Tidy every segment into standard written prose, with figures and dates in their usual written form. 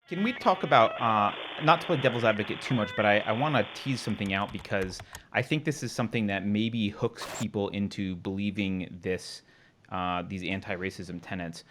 Can we talk about, not to play devil's advocate too much, but I want to tease something out because I think this is something that maybe hooks people into believing these anti-racism tenets.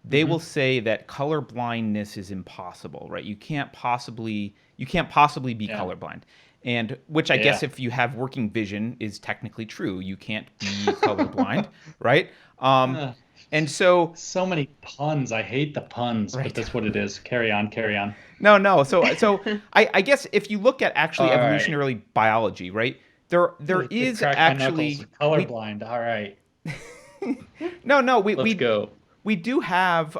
They Hmm. will say that color blindness is impossible, right? You can't possibly be Yeah. colorblind. And which I guess Yeah. if you have working vision is technically true. You can't be colorblind, right? Um, Ugh. and so, So many puns. I hate the puns, but right. that's what it is. Carry on, carry on. No, no. So I guess if you look at actually All right. evolutionary biology, right? There The is crack my knuckles. actually we Colorblind. All right. no no we Let's we go. we do have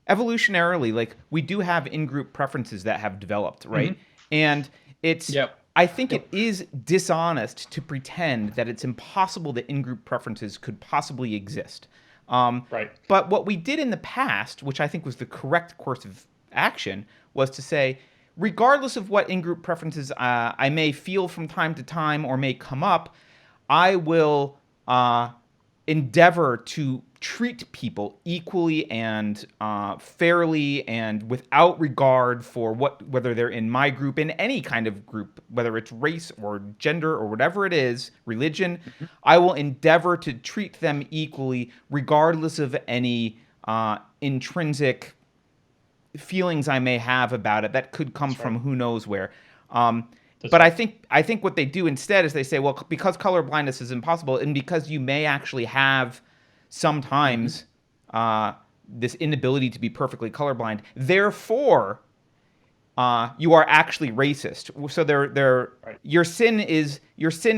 evolutionarily, like, we do have in-group preferences that have developed, right? Hmm. And it's Yep. I think it Yep. is dishonest to pretend that it's impossible that in-group preferences could possibly exist. Um, Right. but what we did in the past, which I think was the correct course of action, was to say, regardless of what in-group preferences I may feel from time to time or may come up, I will endeavor to treat people equally and fairly and without regard for whether they're in my group, in any kind of group, whether it's race or gender or whatever it is, religion. Hmm. I will endeavor to treat them equally regardless of any intrinsic feelings I may have about it that could come That's right. from who knows where. Um, That's but I right. think I think what they do instead is they say, well, because color blindness is impossible, and because you may actually have Hmm. sometimes uh, this inability to be perfectly colorblind, therefore you are actually racist. So Right. your sin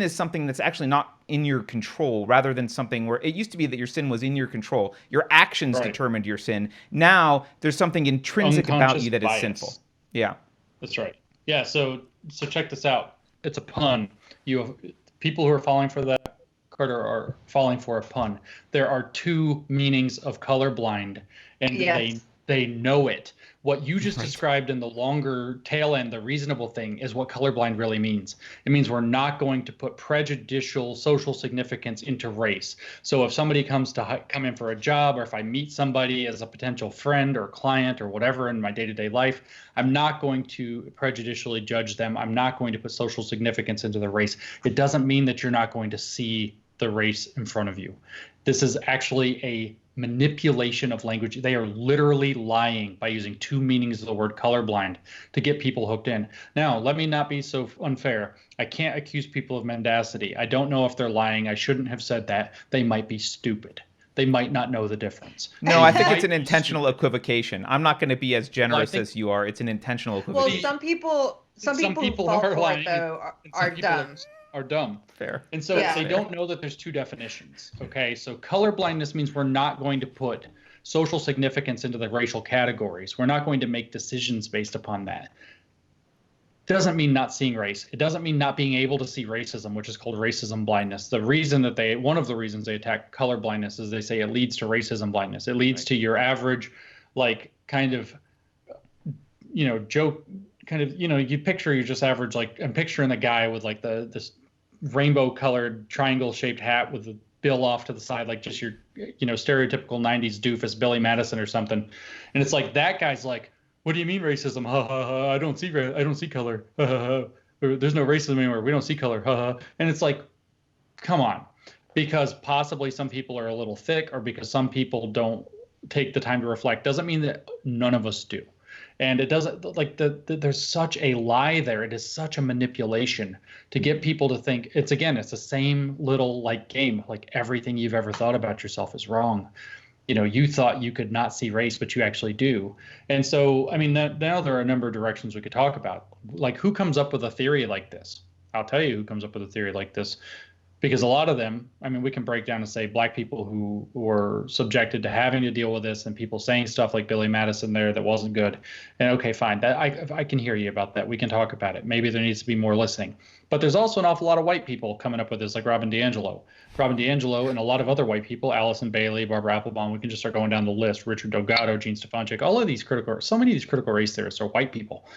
is something that's actually not in your control, rather than something where it used to be that your sin was in your control. Your actions Right. determined your sin. Now there's something intrinsic about Unconscious you that is sinful. bias. Yeah. That's right. Yeah. So check this out. It's a pun. You have people who are falling for that, Carter, are falling for a pun. There are two meanings of colorblind, and they Yes. they know it. What you just Right. described in the longer tail end, the reasonable thing, is what colorblind really means. It means we're not going to put prejudicial social significance into race. So if somebody comes to come in for a job, or if I meet somebody as a potential friend or client or whatever in my day-to-day life, I'm not going to prejudicially judge them. I'm not going to put social significance into the race. It doesn't mean that you're not going to see the race in front of you. This is actually a manipulation of language. They are literally lying by using two meanings of the word colorblind to get people hooked in. Now, let me not be so unfair. I can't accuse people of mendacity. I don't know if they're lying. I shouldn't have said that. They might be stupid. They might not know the difference. No, They I think it's an might be intentional stupid. equivocation. I'm not going to be as Well, I generous think as you are. It's an intentional Well, the equivocation. some some people who people fall are for it lying, though and some are people dumb. are dumb. Fair. And so That's Yeah. they fair. don't know that there's two definitions. Okay. So color blindness means we're not going to put social significance into the racial categories. We're not going to make decisions based upon that. It doesn't mean not seeing race. It doesn't mean not being able to see racism, which is called racism blindness. One of the reasons they attack color blindness is they say it leads to racism blindness. It leads Right. to your average, like, kind of, joke, kind of, you picture your just average, like, I'm picturing the guy with like this rainbow colored triangle shaped hat with the bill off to the side, like just your, stereotypical 90s doofus Billy Madison or something. And it's like that guy's like, what do you mean racism? Ha ha ha. I don't see color. Ha ha ha. There's no racism anymore. We don't see color. Ha ha. And it's like, come on. Because possibly some people are a little thick, or because some people don't take the time to reflect, doesn't mean that none of us do. And it doesn't, like, there's such a lie there. It is such a manipulation to get people to think it's the same little, like, game, like everything you've ever thought about yourself is wrong. You thought you could not see race, but you actually do. And so, I mean, now there are a number of directions we could talk about. Like, who comes up with a theory like this? I'll tell you who comes up with a theory like this, because a lot of them, I mean, we can break down and say black people who were subjected to having to deal with this, and people saying stuff like Billy Madison there that wasn't good. And okay, fine, that I can hear you about that. We can talk about it. Maybe there needs to be more listening. But there's also an awful lot of white people coming up with this, like Robin DiAngelo, and a lot of other white people, Allison Bailey, Barbara Applebaum. We can just start going down the list. Richard Delgado, Gene Stefanchik, all of these so many of these critical race theorists are white people,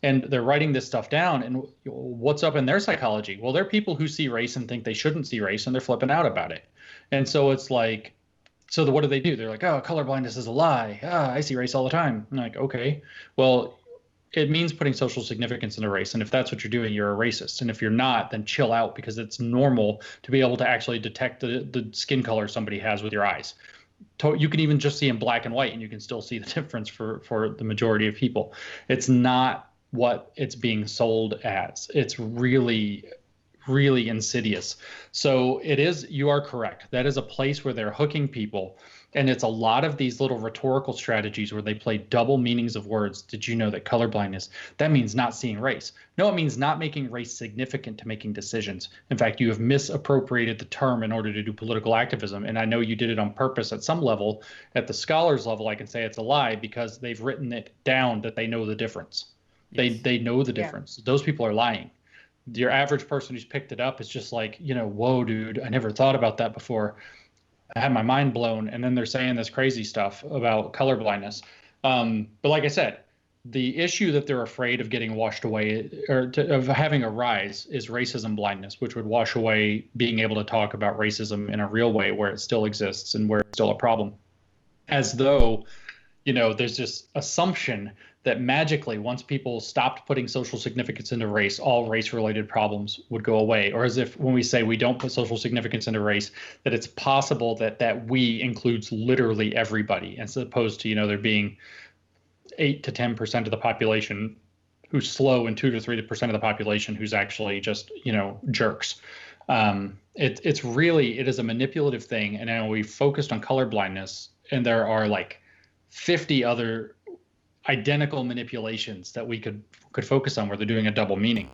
and they're writing this stuff down. And what's up in their psychology? Well, they're people who see race and think they shouldn't see race, and they're flipping out about it. And so it's like, So what do? They're like, oh, color blindness is a lie. Ah, I see race all the time. I'm like, okay, well, it means putting social significance in a race. And if that's what you're doing, you're a racist. And if you're not, then chill out, because it's normal to be able to actually detect the skin color somebody has with your eyes. You can even just see in black and white, and you can still see the difference for the majority of people. It's not what it's being sold as. It's really, really insidious. So it is, you are correct. That is a place where they're hooking people. And it's a lot of these little rhetorical strategies where they play double meanings of words. Did you know that colorblindness, that means not seeing race? No, it means not making race significant to making decisions. In fact, you have misappropriated the term in order to do political activism. And I know you did it on purpose at some level. At the scholars level, I can say it's a lie because they've written it down that they know the difference. Yes. They know the difference. Yeah. Those people are lying. Your average person who's picked it up is just like, whoa, dude, I never thought about that before. I had my mind blown. And then they're saying this crazy stuff about color blindness. But like I said, the issue that they're afraid of getting washed away, of having a rise, is racism blindness, which would wash away being able to talk about racism in a real way where it still exists and where it's still a problem. As though, there's this assumption that magically, once people stopped putting social significance into race, all race-related problems would go away. Or as if when we say we don't put social significance into race, that it's possible that we includes literally everybody, as opposed to, there being 8 to 10% of the population who's slow and 2 to 3% of the population who's actually just, jerks. It is a manipulative thing. And now we focused on color blindness, and there are like 50 other identical manipulations that we could focus on where they're doing a double meaning.